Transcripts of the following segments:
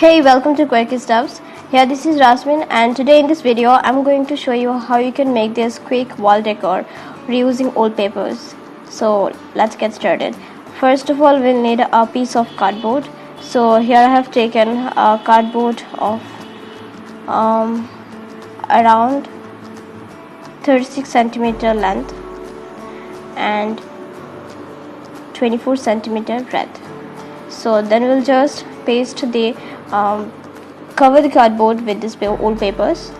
Hey, welcome to Quirky Stuffs. Here, this is Rasmin, and today in this video, I'm going to show you how you can make this quick wall decor reusing old papers. So let's get started. First of all, we'll need a piece of cardboard. So here I have taken a cardboard of around 36 centimeter length and 24 centimeter breadth. So then we'll just paste the cover the cardboard with this old papers.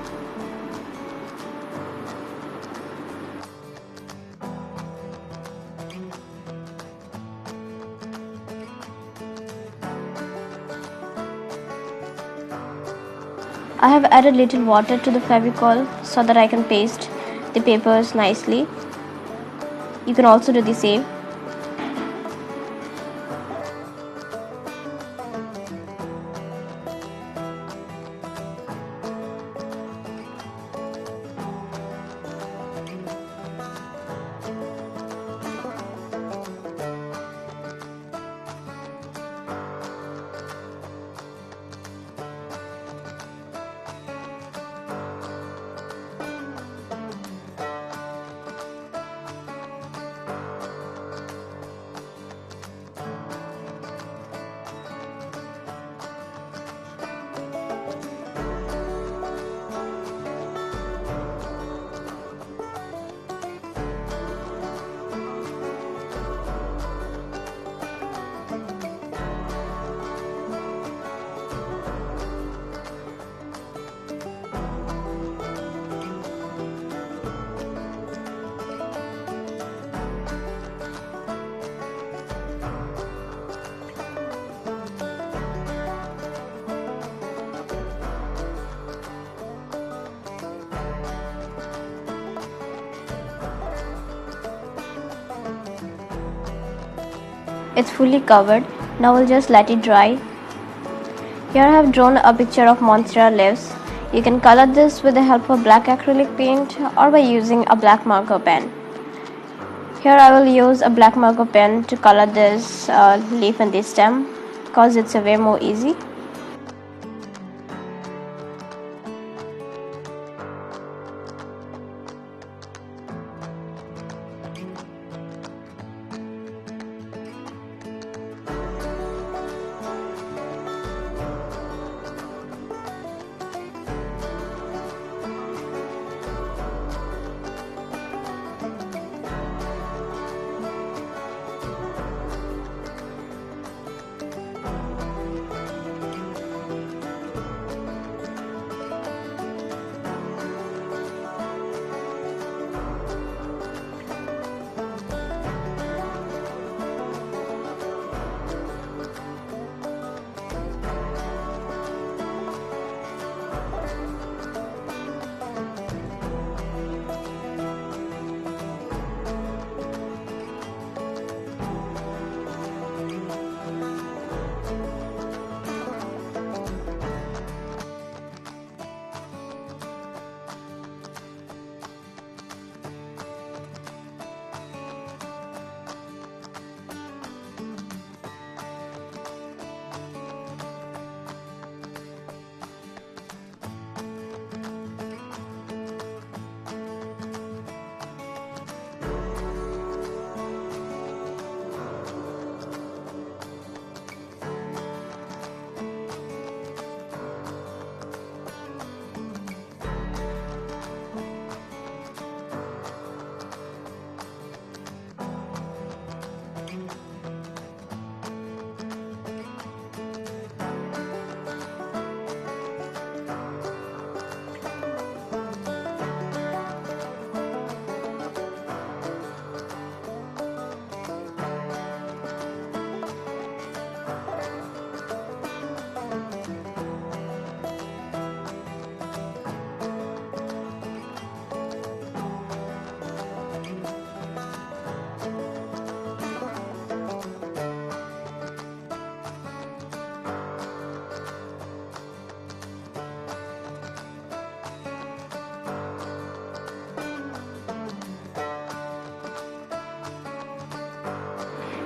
I have added little water to the Fevicol so that I can paste the papers nicely. You can also do the same. It's fully covered. Now we'll just let it dry. Here I have drawn a picture of monstera leaves. You can color this with the help of black acrylic paint or by using a black marker pen. Here I will use a black marker pen to color this leaf and this stem because it's a way more easy.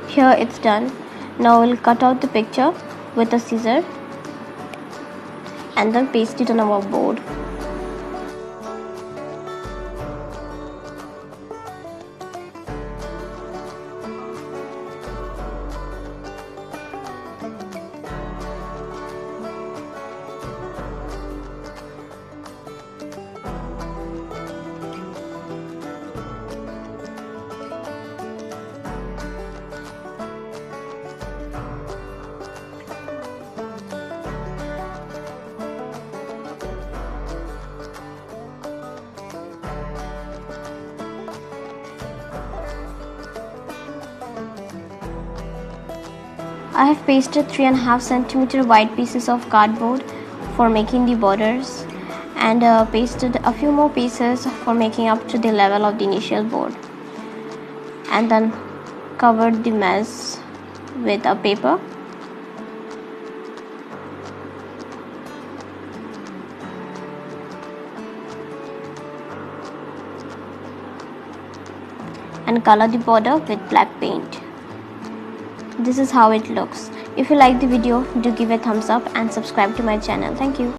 Here it's done. Now we'll cut out the picture with a scissor. and then paste it on our board. I have pasted 3.5 cm wide pieces of cardboard for making the borders, and pasted a few more pieces for making up to the level of the initial board, and then covered the mess with a paper. And color the border with black paint. This is how it looks. If you like the video, do give a thumbs up and subscribe to my channel. Thank you.